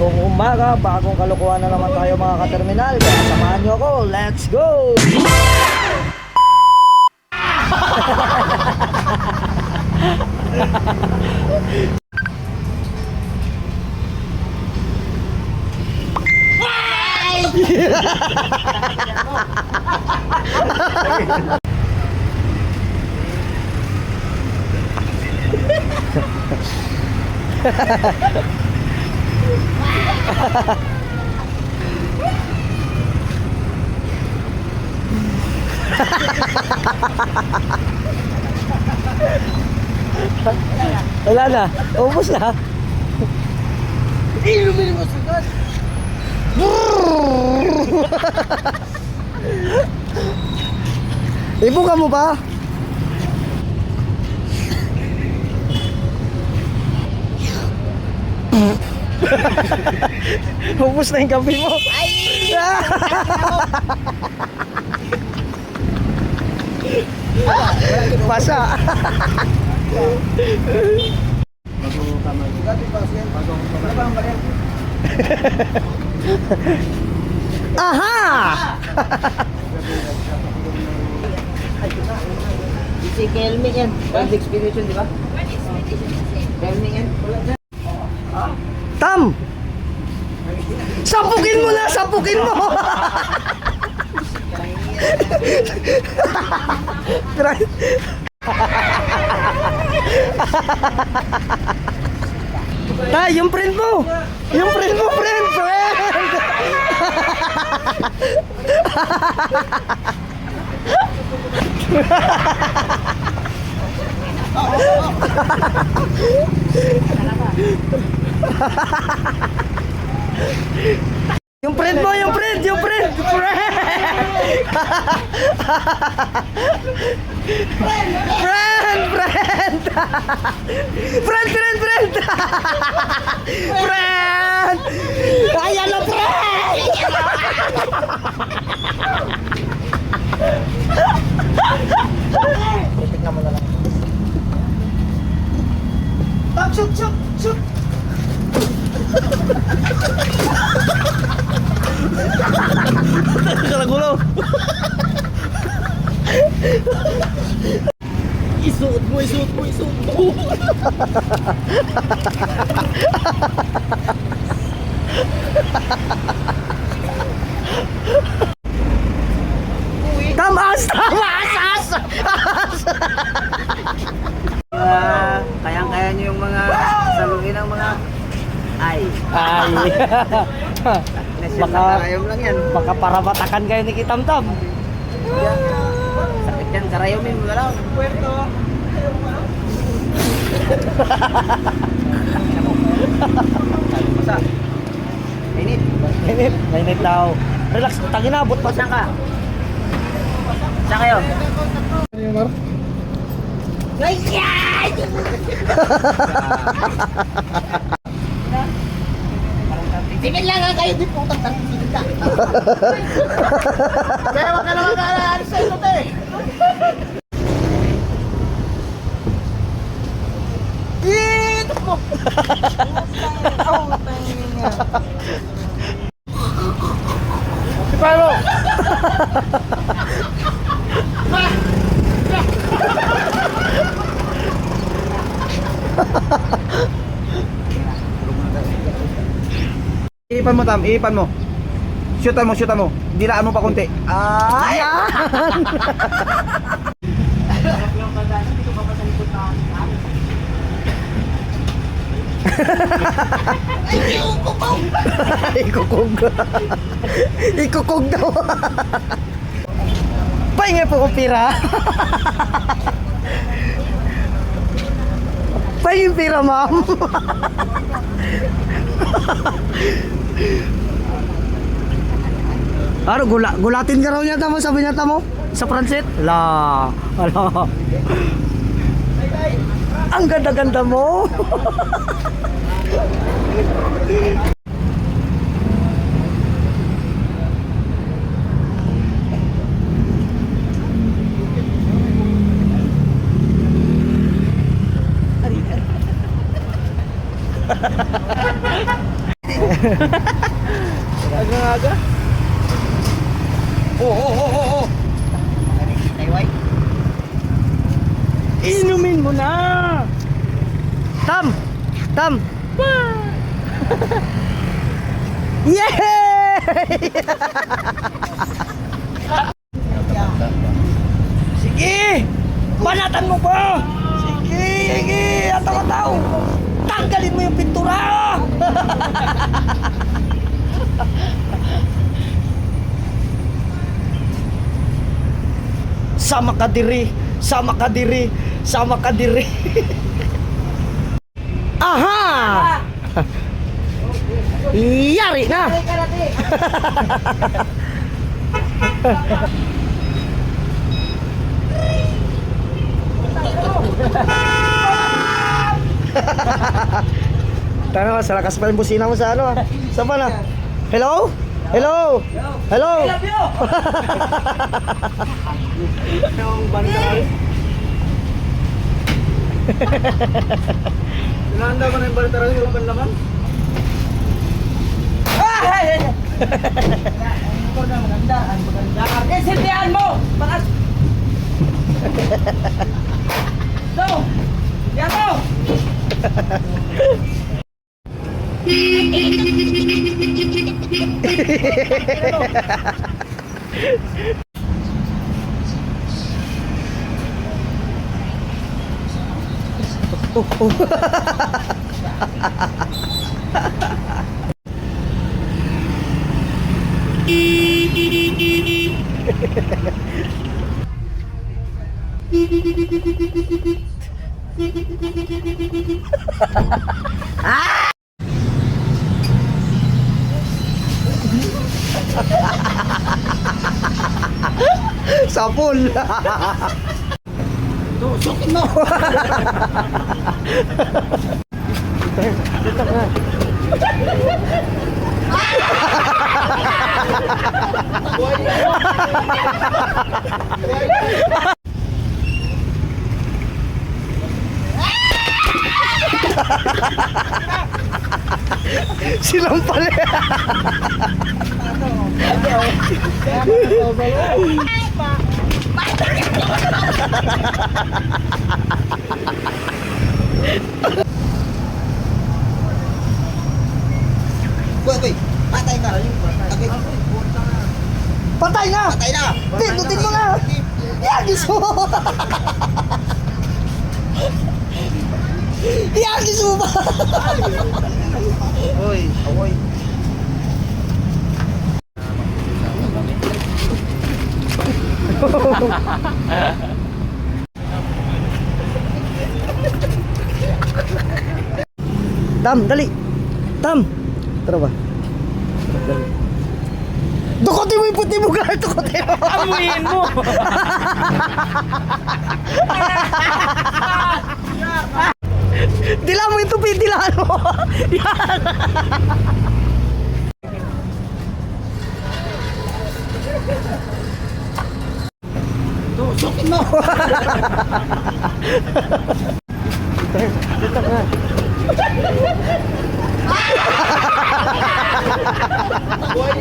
Bagong umaga, bagong kalokohan na naman tayo mga ka-terminal. Kaya samahan nyo ako, let's go! Wala na, ubos na. Lumili mo sagad. Ibuka mo ba? Ubos na yung kape mo. Pasa. Aha! Si Kelming yan. World Expedition, di ba? Kelming yan. Tam! Sapukin mo na! Sapukin mo! Tay, yung friend mo! Yung friend mo, friend! Yung friend mo, yung friend, yung friend, friend! Kaya na, friend! Tingnan mo na lang. Shoot, shoot, shoot! Kalagulo. Isuot mo, isuot mo, isuot mo. Tamas, tamas, as. Kayang-kaya nyo yung mga saluhin ng mga ay. Karayom lang yan. Baka para matakan kayo ni Kitamtam. Sakit yan, karayomin mo na lang. Puerto. Masa? Mainit. Mainit, mainit daw. Relax, tanginabot pa. Saan ka? Saan kayo? Tingin lang nga kayo, di putang tangin ka. Kaya wag ka naman ka-alis sa ito, te. Dito mo! Paano? Iipan mo, Tam, iipan mo. Shootan mo, shootan mo. Dilaan mo pa konti. Ayan! Ikukog. Ikukog daw. Pahinga po kong pira. Pahinga pira, ma'am. Ano, gulatin ka raw niya mo, sabi niya mo sa Pransit? La, ala. Ang ganda-ganda mo. Aga-aga. Oo. Tayway. Inumin mo na. Tam. Yay! Sige! Banatan mo pa! Sige! Ang tao! Tanggalin mo yung pintura! Sama ka diri! Sama ka diri! Sama ka diri! Aha! Yari na! Tara, sa lakas pa yung busina mo sa ano ah. Saan ba na? Hello? Hello? Hello? Yung banda. Sinanda ba na yung banda rin yung banlaman? Maganda. Sindihan mo! Bakas! Go! Yan mo! Sapul! Tusukin mo! Sinampal eh! Boy, patay ka. Patay na! Patay na! Pindutin mo na! Yagis mo! Yagis mo ba? Uy, awoy. Tam, dali! Tam! Tara ba? Dali. Dukotin mo yung puti mo, Gar! Dukotin mo! Amuyin mo! Dila mo yung tupi, dilaan mo! Yan! Tusukin mo! Dito na. Buhay